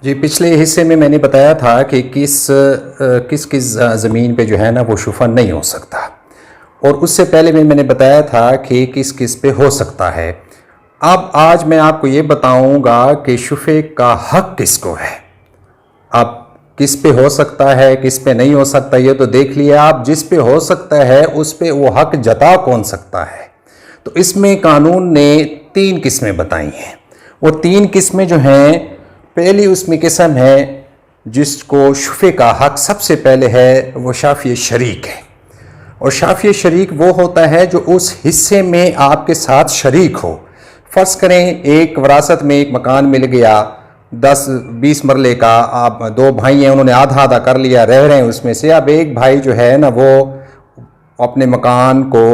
जी, पिछले हिस्से में मैंने बताया था कि किस ज़मीन पे जो है ना वो शुफ़ा नहीं हो सकता, और उससे पहले भी मैंने बताया था कि किस किस पे हो सकता है। अब आज मैं आपको ये बताऊंगा कि शुफ़े का हक़ किसको है। अब किस पे हो सकता है, किस पे नहीं हो सकता, ये तो देख लिया आप। जिस पे हो सकता है उस पे वो हक़ जता कौन सकता है। तो इसमें कानून ने 3 किस्में बताई हैं। वो 3 किस्में जो हैं, पहली उसमें किस्म है जिसको शुफ़े का हक़ सबसे पहले है, वो शाफ़ी शरीक है। और शाफ़ी शरीक वो होता है जो उस हिस्से में आपके साथ शरीक हो। फ़र्ज़ करें एक वरासत में एक मकान मिल गया 10-20 मरले का, आप 2 भाई हैं, उन्होंने आधा आधा कर लिया, रह रहे हैं उसमें से। अब एक भाई जो है ना वो अपने मकान को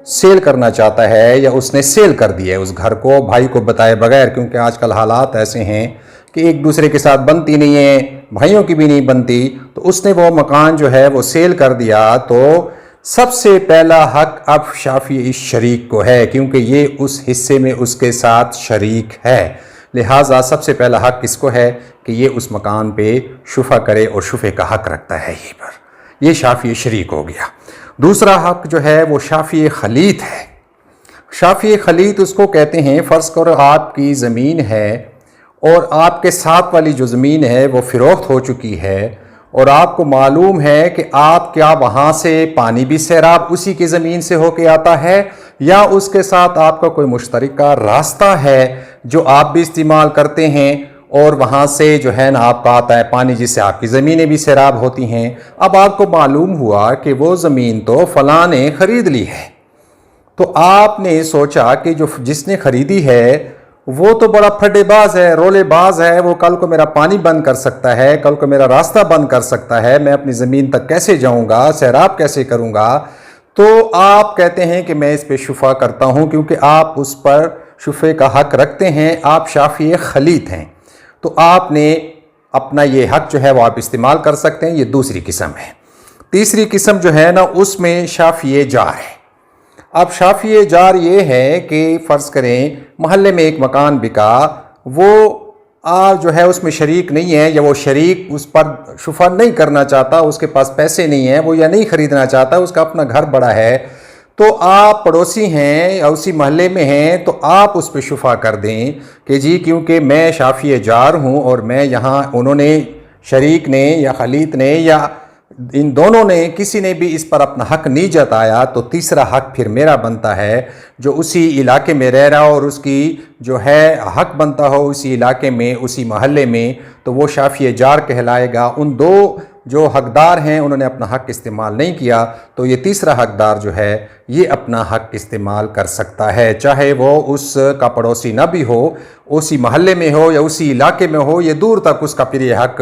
सेल करना चाहता है, या उसने सेल कर दिया है उस घर को भाई को बताए बगैर, क्योंकि आजकल हालात ऐसे हैं कि एक दूसरे के साथ बनती नहीं है, भाइयों की भी नहीं बनती। तो उसने वो मकान जो है वो सेल कर दिया। तो सबसे पहला हक अब शाफ़ी शरीक को है, क्योंकि ये उस हिस्से में उसके साथ शरीक है। लिहाजा सबसे पहला हक किसको है कि ये उस मकान पे शुफ़ा करे और शुफ़े का हक रखता है यहीं पर। ये शाफ़ी शरीक हो गया। दूसरा हक जो है वो शाफ़ी खलीत है। शाफ़ी खलीत उसको कहते हैं, फ़र्ज़ करो आपकी ज़मीन है और आपके साथ वाली जो ज़मीन है वो फ़रोख्त हो चुकी है, और आपको मालूम है कि आप क्या वहाँ से पानी भी सैराब उसी की ज़मीन से होके आता है, या उसके साथ आपका कोई मुश्तरका रास्ता है जो आप भी इस्तेमाल करते हैं, और वहाँ से जो है ना आपका आता है पानी जिससे आपकी ज़मीनें भी सैराब होती हैं। अब आपको मालूम हुआ कि वो ज़मीन तो फ़लाँ ने ख़रीद ली है, तो आपने सोचा कि जो जिसने ख़रीदी है वो तो बड़ा फटेबाज है, रोलेबाज है, वो कल को मेरा पानी बंद कर सकता है, कल को मेरा रास्ता बंद कर सकता है, मैं अपनी ज़मीन तक कैसे जाऊंगा, सैराब कैसे करूंगा। तो आप कहते हैं कि मैं इस पे शुफ़ा करता हूं, क्योंकि आप उस पर शुफ़े का हक़ रखते हैं, आप शाफ़ी खलीत हैं। तो आपने अपना ये हक़ जो है वो आप इस्तेमाल कर सकते हैं। ये दूसरी किस्म है। तीसरी किस्म जो है ना उसमें शाफ़ी जार है। अब शाफ़ी जार ये है कि फ़र्ज़ करें महल्ले में एक मकान बिका, वो जो है उसमें शरीक नहीं है, या वो शरीक उस पर शुफ़ा नहीं करना चाहता, उसके पास पैसे नहीं है, वो या नहीं ख़रीदना चाहता, उसका अपना घर बड़ा है। तो आप पड़ोसी हैं या उसी महल्ले में हैं, तो आप उस पर शुफ़ा कर दें कि जी क्योंकि मैं शाफ़ी जार हूँ और मैं यहाँ, उन्होंने शरीक ने या खलीत ने या इन दोनों ने किसी ने भी इस पर अपना हक नहीं जताया, तो तीसरा हक फिर मेरा बनता है जो उसी इलाके में रह रहा हो और उसकी जो है हक बनता हो उसी इलाके में, उसी महल्ले में, तो वो शाफ़ी जार कहलाएगा। उन दो जो हकदार हैं उन्होंने अपना हक इस्तेमाल नहीं किया, तो ये तीसरा हकदार जो है ये अपना हक इस्तेमाल कर सकता है, चाहे वो उसका पड़ोसी ना भी हो, उसी महल्ले में हो या उसी इलाके में हो, ये दूर तक उसका फिर ये हक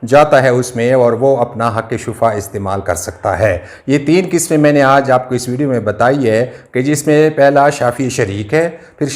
जाता है उसमें, और वो अपना हक शुफ़ा इस्तेमाल कर सकता है। ये 3 किस्में मैंने आज आपको इस वीडियो में बताई है कि जिसमें पहला शाफ़ी शरीक है, फिर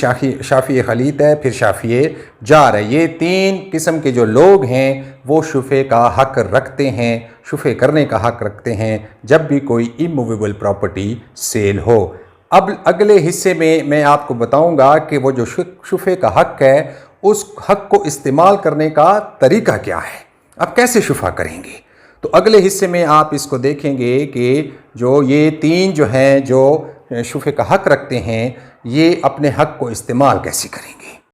शाफ़ी खलीत है, फिर शाफ़ी जार है। ये 3 किस्म के जो लोग हैं वो शुफ़े का हक रखते हैं, शुफ़े करने का हक रखते हैं जब भी कोई इमूवेबल प्रॉपर्टी सेल हो। अब अगले हिस्से में मैं आपको बताऊंगा कि वो जो शुफ़े का हक है उस हक को इस्तेमाल करने का तरीका क्या है, आप कैसे शुफ़ा करेंगे। तो अगले हिस्से में आप इसको देखेंगे कि जो ये 3 जो हैं जो शुफ़े का हक रखते हैं ये अपने हक को इस्तेमाल कैसे करेंगे।